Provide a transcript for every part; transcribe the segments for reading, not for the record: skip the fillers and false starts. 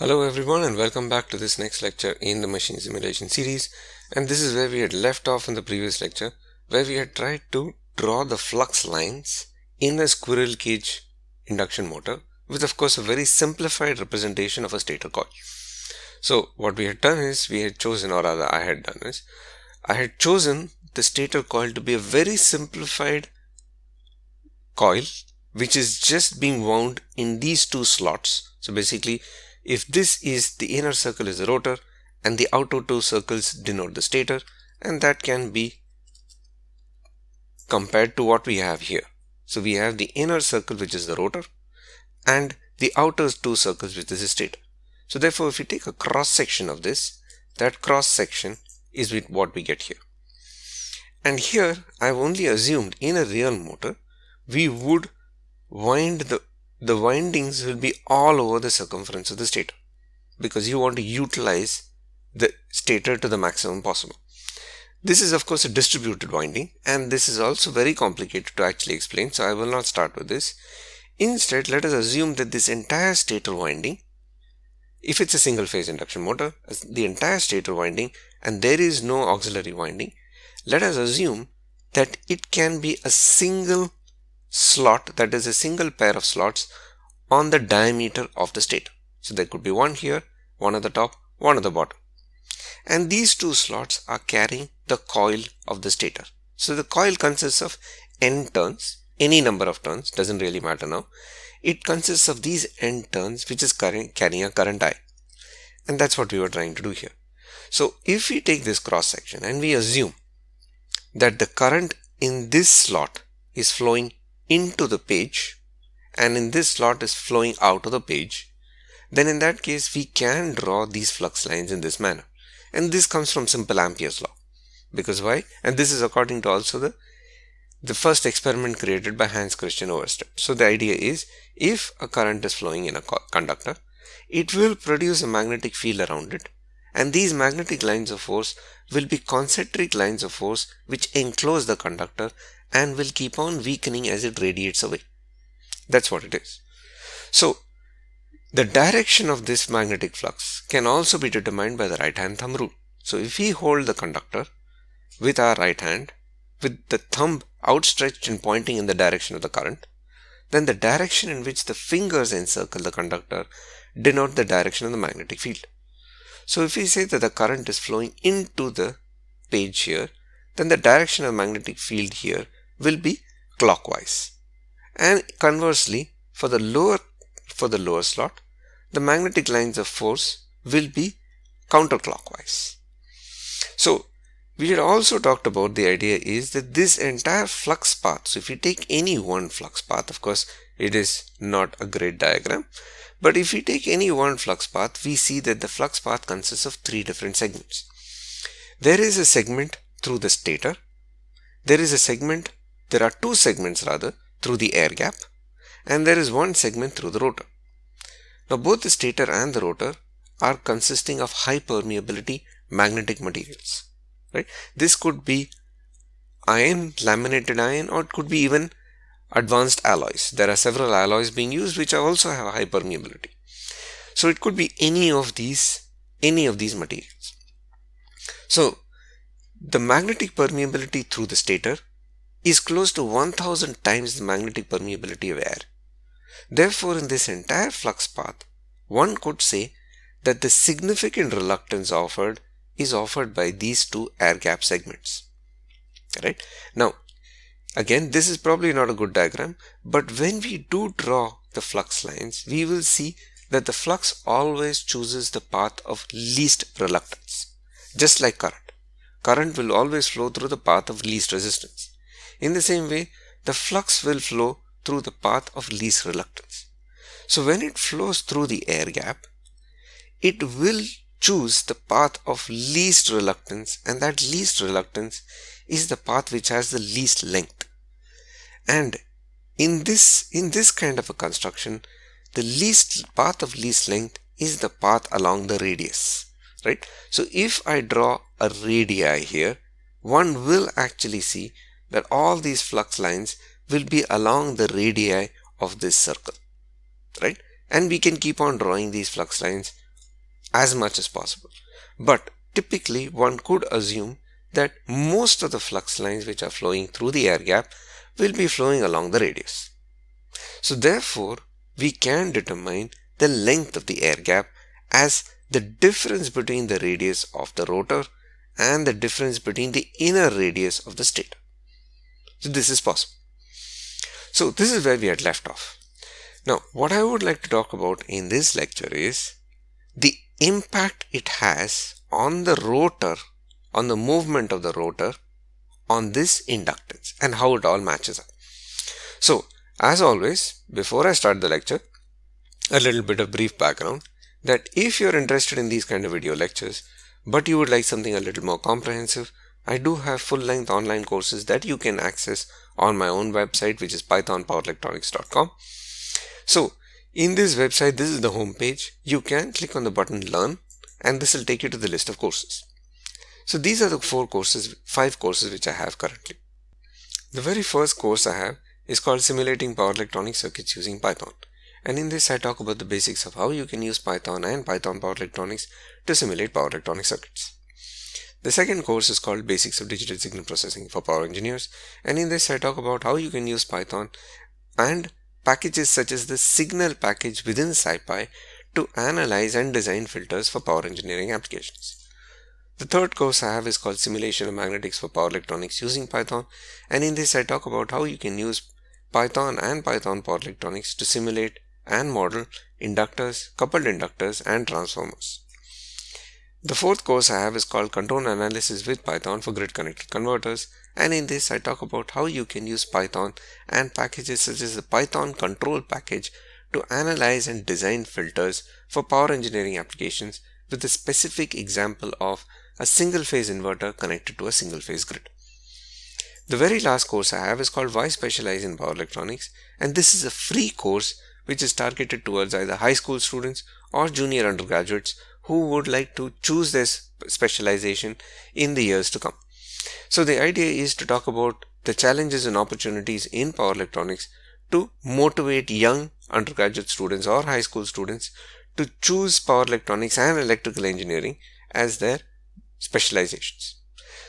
Hello everyone and welcome back to this next lecture in the machine simulation series, and this is where we had left off in the previous lecture where we had tried to draw the flux lines in a squirrel cage induction motor with of course a very simplified representation of a stator coil. So what we had done is I had chosen the stator coil to be a very simplified coil which is just being wound in these two slots. So basically, if this is the inner circle is the rotor and the outer two circles denote the stator, and that can be compared to what we have here. So we have the inner circle which is the rotor and the outer two circles which is the stator. So therefore if we take a cross section of this, that cross section is with what we get here. And here I've only assumed in a real motor we would wind the windings will be all over the circumference of the stator, because you want to utilize the stator to the maximum possible. This is of course a distributed winding, and this is also very complicated to actually explain, so I will not start with this. Instead, let us assume that this entire stator winding, if it's a single phase induction motor, the entire stator winding and there is no auxiliary winding, let us assume that it can be a single slot, that is a single pair of slots on the diameter of the stator. So there could be one here, one at the top, one at the bottom, and these two slots are carrying the coil of the stator. So the coil consists of n turns, any number of turns, doesn't really matter now. It consists of these n turns which is carrying a current I, and that's what we were trying to do here. So if we take this cross section and we assume that the current in this slot is flowing into the page and in this slot is flowing out of the page, then in that case we can draw these flux lines in this manner. And this comes from simple Ampere's law. Because why? And this is according to also the first experiment created by Hans Christian Overstep. So the idea is, if a current is flowing in a conductor, it will produce a magnetic field around it, and these magnetic lines of force will be concentric lines of force which enclose the conductor and will keep on weakening as it radiates away. That's what it is. So the direction of this magnetic flux can also be determined by the right hand thumb rule. So if we hold the conductor with our right hand, with the thumb outstretched and pointing in the direction of the current, then the direction in which the fingers encircle the conductor denote the direction of the magnetic field. So if we say that the current is flowing into the page here, then the direction of the magnetic field here will be clockwise. And conversely, for the lower slot, the magnetic lines of force will be counterclockwise. So we had also talked about the idea is that this entire flux path, so if you take any one flux path, of course it is not a great diagram, but if we take any one flux path, we see that the flux path consists of three different segments. There is a segment through the stator, there are two segments through the air gap, and there is one segment through the rotor. Now both the stator and the rotor are consisting of high permeability magnetic materials, right? This could be iron, laminated iron, or it could be even advanced alloys. There are several alloys being used which also have high permeability. So it could be any of these materials. So the magnetic permeability through the stator is close to 1000 times the magnetic permeability of air. Therefore, in this entire flux path, one could say that the significant reluctance is offered by these two air gap segments. Right? Now, again, this is probably not a good diagram, but when we do draw the flux lines, we will see that the flux always chooses the path of least reluctance. Just like current. Current will always flow through the path of least resistance. In the same way, the flux will flow through the path of least reluctance. So when it flows through the air gap, it will choose the path of least reluctance, and that least reluctance is the path which has the least length. And in this kind of a construction, the path of least length is the path along the radius, right? So if I draw a radii here, one will actually see that all these flux lines will be along the radii of this circle, right? And we can keep on drawing these flux lines as much as possible. But typically one could assume that most of the flux lines which are flowing through the air gap will be flowing along the radius. So therefore we can determine the length of the air gap as the difference between the radius of the rotor and the difference between the inner radius of the stator. So this is possible. So this is where we had left off. Now what I would like to talk about in this lecture is the impact it has on the rotor, on the movement of the rotor, on this inductance and how it all matches up. So as always, before I start the lecture, a little bit of brief background that if you're interested in these kind of video lectures but you would like something a little more comprehensive, I do have full-length online courses that you can access on my own website, which is pythonpowerelectronics.com. So in this website, this is the home page. You can click on the button Learn and this will take you to the list of courses. So these are the 5 courses which I have currently. The very first course I have is called Simulating Power Electronic Circuits Using Python. And in this I talk about the basics of how you can use Python and Python Power Electronics to simulate power electronic circuits. The second course is called Basics of Digital Signal Processing for Power Engineers, and in this I talk about how you can use Python and packages such as the signal package within SciPy to analyze and design filters for power engineering applications. The third course I have is called Simulation of Magnetics for Power Electronics using Python, and in this I talk about how you can use Python and Python Power Electronics to simulate and model inductors, coupled inductors and transformers. The fourth course I have is called Control Analysis with Python for Grid Connected Converters, and in this I talk about how you can use Python and packages such as the Python control package to analyze and design filters for power engineering applications with a specific example of a single phase inverter connected to a single phase grid. The very last course I have is called Why Specialize in Power Electronics, and this is a free course which is targeted towards either high school students or junior undergraduates who would like to choose their specialization in the years to come. So the idea is to talk about the challenges and opportunities in power electronics to motivate young undergraduate students or high school students to choose power electronics and electrical engineering as their specializations.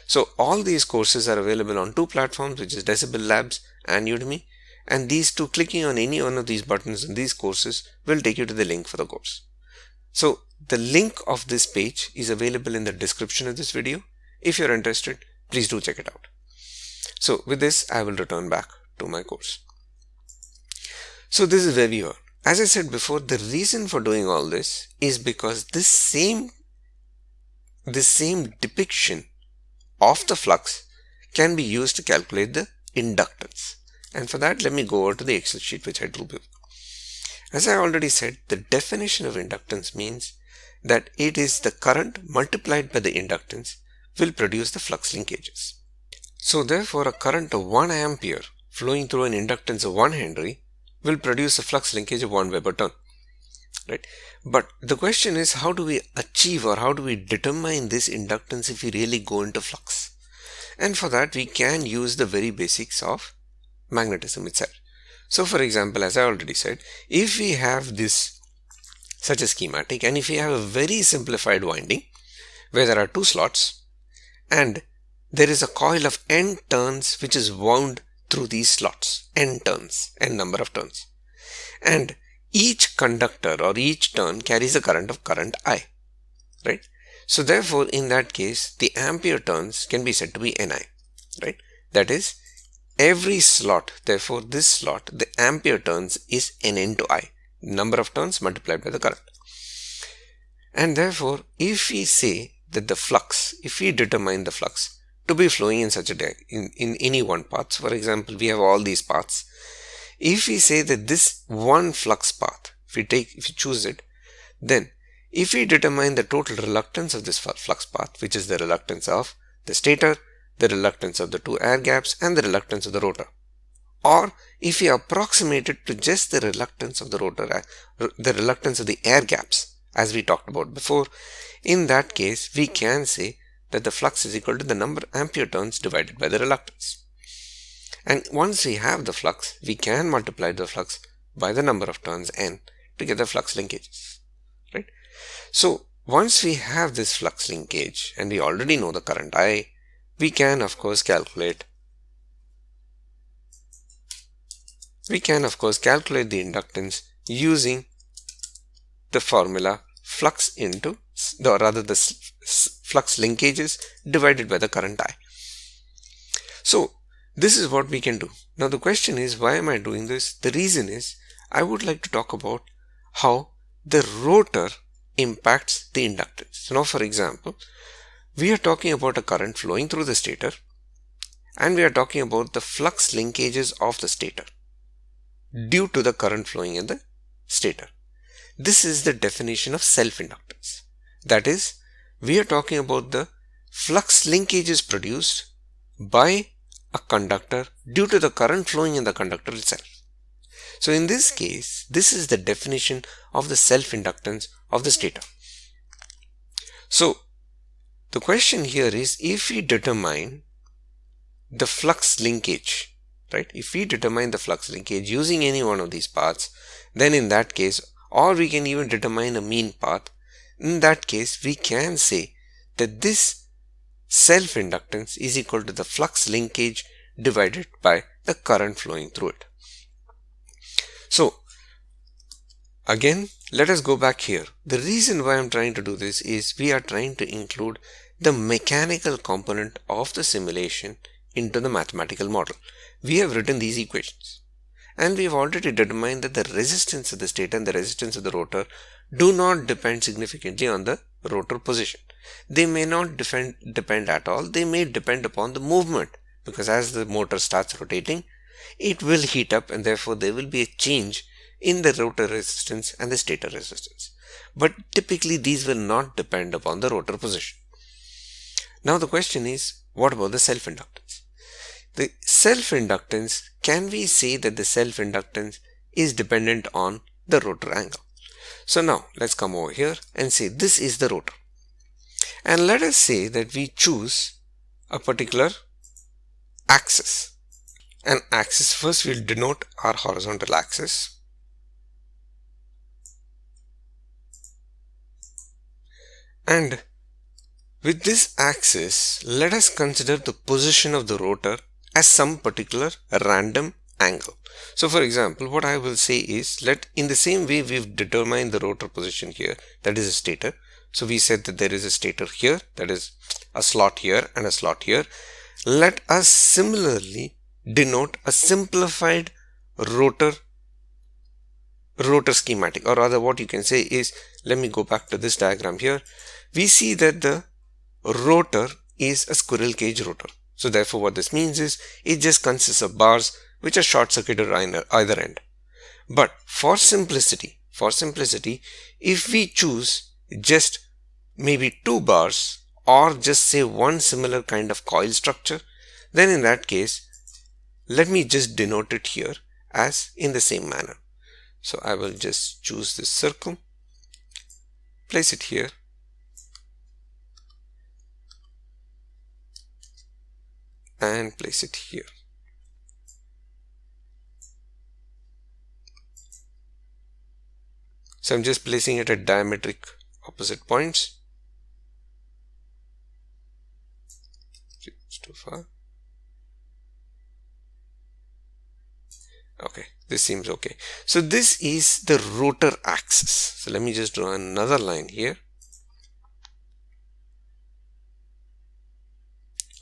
So all these courses are available on 2 platforms, which is Decibel Labs and Udemy, and these two, clicking on any one of these buttons in these courses will take you to the link for the course. So the link of this page is available in the description of this video. If you're interested, please do check it out. So with this, I will return back to my course. So this is where we are. As I said before, the reason for doing all this is because this same depiction of the flux can be used to calculate the inductance. And for that, let me go over to the Excel sheet which I drew before. As I already said, the definition of inductance means that it is the current multiplied by the inductance will produce the flux linkages. So therefore, a current of 1 ampere flowing through an inductance of 1 Henry will produce a flux linkage of 1 Weber turn. Right? But the question is, how do we achieve or how do we determine this inductance if we really go into flux? And for that, we can use the very basics of magnetism itself. So for example, as I already said, if we have this such a schematic and if we have a very simplified winding where there are 2 slots and there is a coil of n turns which is wound through these slots, n turns, n number of turns, and each conductor or each turn carries a current of current I, right? So therefore, in that case, the ampere turns can be said to be Ni, right? That is, every slot, therefore this slot, the ampere turns is N into I, number of turns multiplied by the current. And therefore, if we say that the flux, if we determine the flux to be flowing in such a day, in any one path, for example, we have all these paths. If we say that this one flux path, if we choose it, then if we determine the total reluctance of this flux path, which is the reluctance of the stator, the reluctance of the 2 air gaps, and the reluctance of the rotor, or if we approximate it to just the reluctance of the rotor, the reluctance of the air gaps, as we talked about before, in that case, we can say that the flux is equal to the number of ampere turns divided by the reluctance. And once we have the flux, we can multiply the flux by the number of turns n to get the flux linkages, right? So once we have this flux linkage and we already know the current I, we can of course calculate the inductance using the formula flux into flux linkages divided by the current I. So this is what we can do. Now the question is, why am I doing this? The reason is I would like to talk about how the rotor impacts the inductance. So now, for example, we are talking about a current flowing through the stator and we are talking about the flux linkages of the stator due to the current flowing in the stator. This is the definition of self-inductance. That is, we are talking about the flux linkages produced by a conductor due to the current flowing in the conductor itself. So in this case, this is the definition of the self-inductance of the stator. So the question here is, if we determine the flux linkage, right? If we determine the flux linkage using any one of these paths, then in that case, or we can even determine a mean path, in that case we can say that this self-inductance is equal to the flux linkage divided by the current flowing through it. So again, let us go back here. The reason why I'm trying to do this is we are trying to include the mechanical component of the simulation into the mathematical model. We have written these equations and we have already determined that the resistance of the stator and the resistance of the rotor do not depend significantly on the rotor position. They may not depend at all. They may depend upon the movement, because as the motor starts rotating, it will heat up and therefore there will be a change in the rotor resistance and the stator resistance. But typically these will not depend upon the rotor position. Now the question is, what about the self-inductance? The self-inductance, can we say that the self-inductance is dependent on the rotor angle? So now let's come over here and say this is the rotor. And let us say that we choose a particular axis. An axis, first we'll denote our horizontal axis. And with this axis, let us consider the position of the rotor as some particular random angle. So for example, what I will say is, in the same way we've determined the rotor position here, that is a stator. So we said that there is a stator here, that is a slot here and a slot here. Let us similarly denote a simplified rotor schematic, or rather what you can say is, let me go back to this diagram here. We see that the rotor is a squirrel cage rotor. So therefore what this means is, it just consists of bars which are short circuited either end. But for simplicity, if we choose just maybe 2 bars or just say one similar kind of coil structure, then in that case, let me just denote it here as in the same manner. So I will just choose this circle, place it here, and place it here. So I'm just placing it at diametric opposite points. It's too far. Okay, this seems okay. So this is the rotor axis. So let me just draw another line here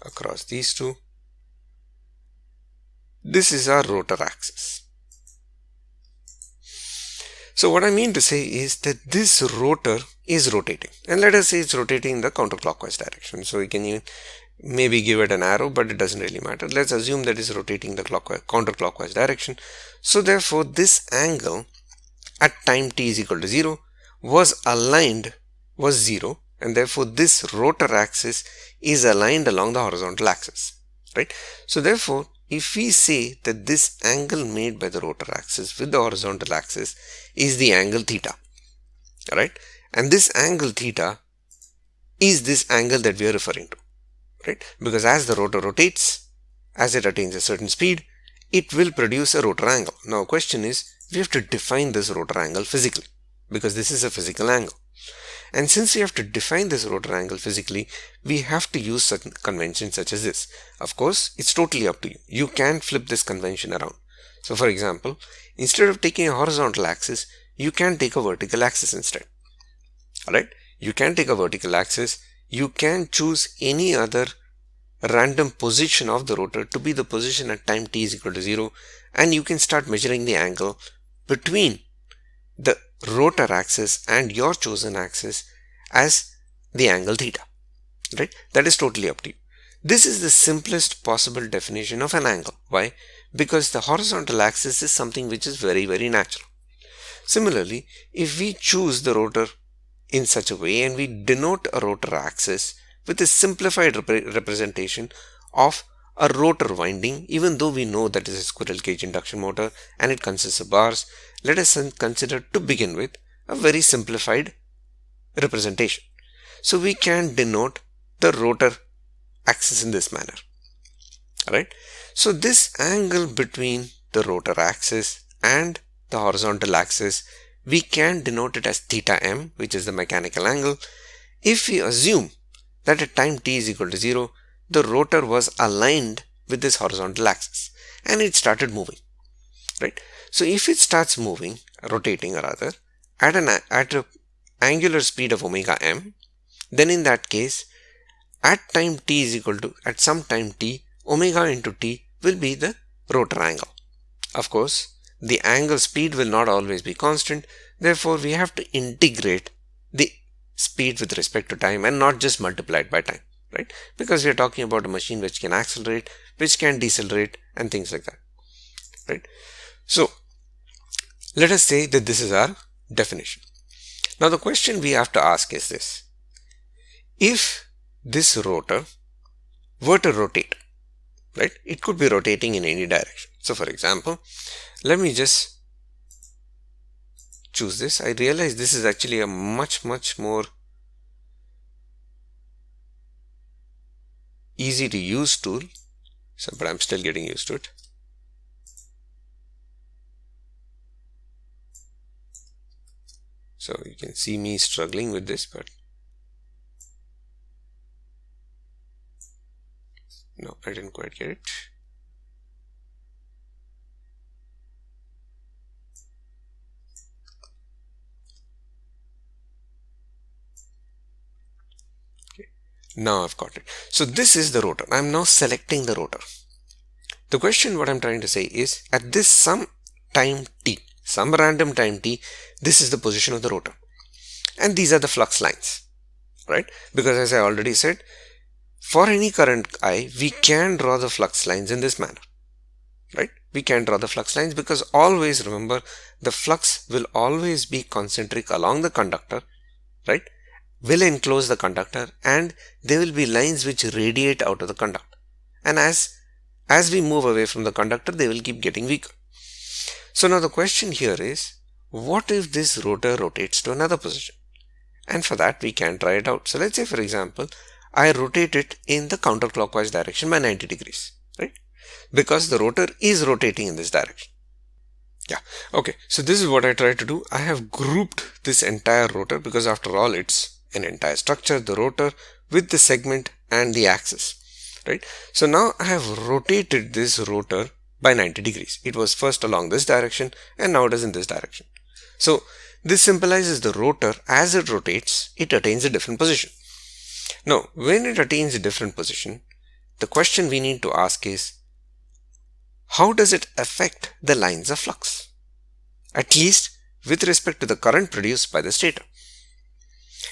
across these two. This is our rotor axis. So what I mean to say is that this rotor is rotating, and let us say it's rotating in the counterclockwise direction. So we can even maybe give it an arrow, but it doesn't really matter. Let's assume that it's rotating the counterclockwise direction. So therefore this angle at time t is equal to 0 was 0, and therefore this rotor axis is aligned along the horizontal axis, right? So therefore if we say that this angle made by the rotor axis with the horizontal axis is the angle theta, right? And this angle theta is this angle that we are referring to, right? Because as the rotor rotates, as it attains a certain speed, it will produce a rotor angle. Now question is, we have to define this rotor angle physically, because this is a physical angle. And since we have to define this rotor angle physically, we have to use certain conventions such as this. Of course, it's totally up to you. You can flip this convention around. So for example, instead of taking a horizontal axis, you can take a vertical axis instead. Alright, you can take a vertical axis. You can choose any other random position of the rotor to be the position at time t is equal to 0, and you can start measuring the angle between the rotor axis and your chosen axis as the angle theta. Right? That is totally up to you. This is the simplest possible definition of an angle. Why? Because the horizontal axis is something which is very, very natural. Similarly, if we choose the rotor in such a way and we denote a rotor axis with a simplified representation of a rotor winding, even though we know that is a squirrel cage induction motor and it consists of bars, let us consider to begin with a very simplified representation. So we can denote the rotor axis in this manner. Alright, so this angle between the rotor axis and the horizontal axis, we can denote it as theta m, which is the mechanical angle, if we assume that at time t is equal to 0, the rotor was aligned with this horizontal axis and it started moving. Right? So if it starts moving, rotating rather, at an angular speed of omega m, then in that case, at time t is equal to, at some time t, omega into t will be the rotor angle. Of course, the angle speed will not always be constant. Therefore, we have to integrate the speed with respect to time and not just multiply it by time, right? Because we are talking about a machine which can accelerate, which can decelerate and things like that, right? So, let us say that this is our definition. Now, the question we have to ask is this. If this rotor were to rotate, right, it could be rotating in any direction. So, for example, let me just choose this. I realize this is actually a much more easy to use tool, but I'm still getting used to it. So you can see me struggling with this, but no, I didn't quite get it. Okay. Now I've got it. So this is the rotor. I'm now selecting the rotor. The question what I'm trying to say is, at this some time t, some random time t, this is the position of the rotor. And these are the flux lines, right? Because as I already said, for any current I, we can draw the flux lines in this manner, right? We can draw the flux lines because always remember, the flux will always be concentric along the conductor, right? Will enclose the conductor and there will be lines which radiate out of the conductor. And as we move away from the conductor, they will keep getting weaker. So now the question here is, what if this rotor rotates to another position? And for that, we can try it out. So let's say, for example, I rotate it in the counterclockwise direction by 90 degrees, right? Because the rotor is rotating in this direction. Yeah. Okay. So this is what I try to do. I have grouped this entire rotor because after all, it's an entire structure, the rotor with the segment and the axis, right? So now I have rotated this rotor by 90 degrees. It was first along this direction and now it is in this direction. So this symbolizes the rotor. As it rotates, it attains a different position. Now, when it attains a different position, the question we need to ask is, how does it affect the lines of flux? At least with respect to the current produced by the stator.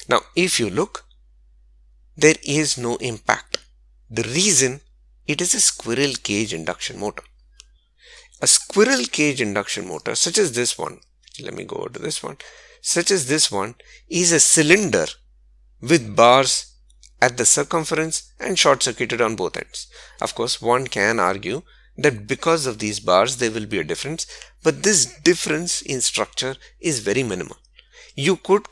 Now, if you look, there is no impact. The reason, it is a squirrel cage induction motor. A squirrel cage induction motor such as this one, let me go over to this one, such as this one is a cylinder with bars at the circumference and short circuited on both ends. Of course, one can argue that because of these bars there will be a difference, but this difference in structure is very minimal. You could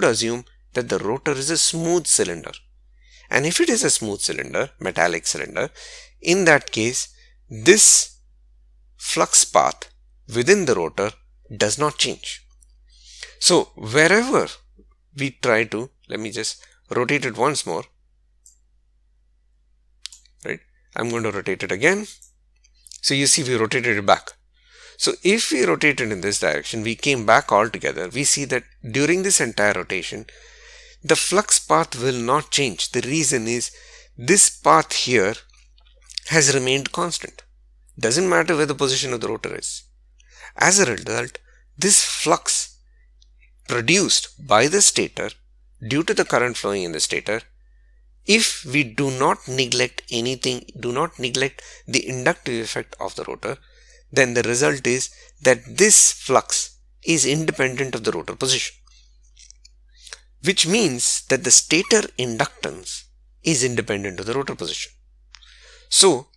assume that the rotor is a smooth cylinder. And if it is a smooth cylinder, metallic cylinder, in that case, this flux path within the rotor does not change. So wherever we try to, let me just rotate it once more, right? I'm going to rotate it again. So you see we rotated it back. So if we rotated in this direction, we came back all together, we see that during this entire rotation, the flux path will not change. The reason is this path here has remained constant. Doesn't matter where the position of the rotor is. As a result, this flux produced by the stator due to the current flowing in the stator, if we do not neglect anything, do not neglect the inductive effect of the rotor, then the result is that this flux is independent of the rotor position, which means that the stator inductance is independent of the rotor position. So,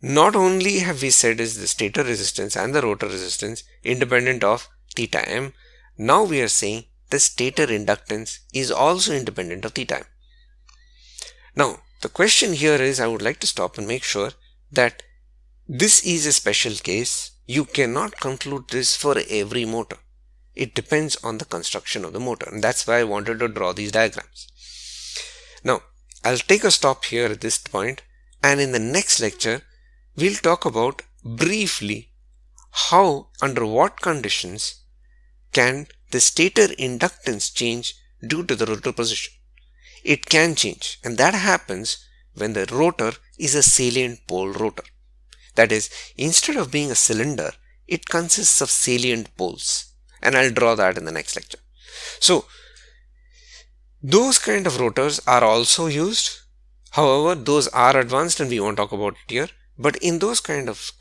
not only have we said is the stator resistance and the rotor resistance independent of theta m, now we are saying the stator inductance is also independent of theta m. Now, the question here is, I would like to stop and make sure that this is a special case. You cannot conclude this for every motor. It depends on the construction of the motor, and that's why I wanted to draw these diagrams. Now, I'll take a stop here at this point, and in the next lecture, we'll talk about briefly how, under what conditions can the stator inductance change due to the rotor position. It can change, and that happens when the rotor is a salient pole rotor. That is, instead of being a cylinder, it consists of salient poles, and I'll draw that in the next lecture. So, those kind of rotors are also used. However, those are advanced and we won't talk about it here. But in those kind of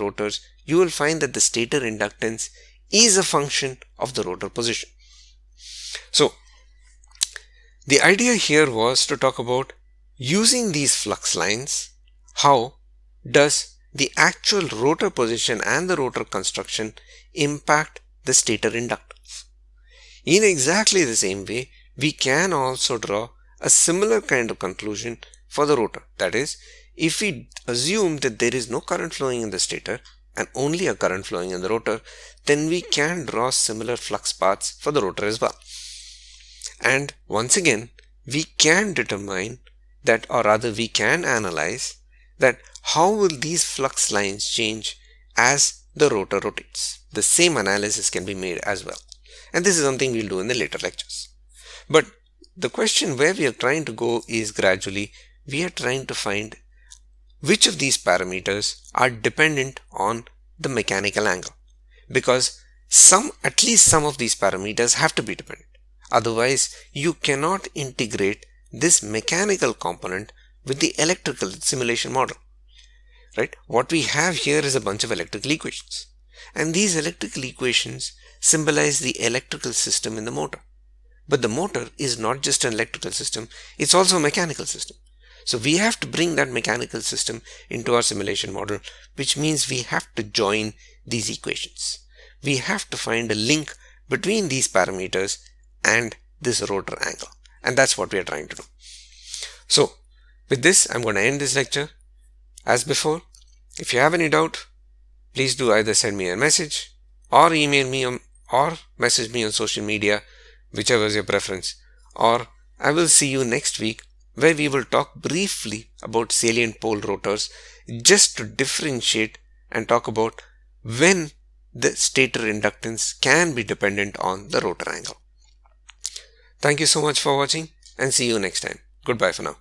rotors, you will find that the stator inductance is a function of the rotor position. So, the idea here was to talk about using these flux lines, how does the actual rotor position and the rotor construction impact the stator inductance. In exactly the same way, we can also draw a similar kind of conclusion for the rotor. That is, if we assume that there is no current flowing in the stator and only a current flowing in the rotor, then we can draw similar flux paths for the rotor as well. And once again, we can determine that, or rather we can analyze that how will these flux lines change as the rotor rotates. The same analysis can be made as well. And this is something we'll do in the later lectures. But the question where we are trying to go is gradually, we are trying to find which of these parameters are dependent on the mechanical angle. Because at least some of these parameters have to be dependent. Otherwise, you cannot integrate this mechanical component with the electrical simulation model. Right? What we have here is a bunch of electrical equations. And these electrical equations symbolize the electrical system in the motor. But the motor is not just an electrical system, it's also a mechanical system. So we have to bring that mechanical system into our simulation model, which means we have to join these equations. We have to find a link between these parameters and this rotor angle. And that's what we are trying to do. So with this, I'm going to end this lecture. As before, if you have any doubt, please do either send me a message or email me or message me on social media, whichever is your preference. Or I will see you next week, where we will talk briefly about salient pole rotors, just to differentiate and talk about when the stator inductance can be dependent on the rotor angle. Thank you so much for watching, and see you next time. Goodbye for now.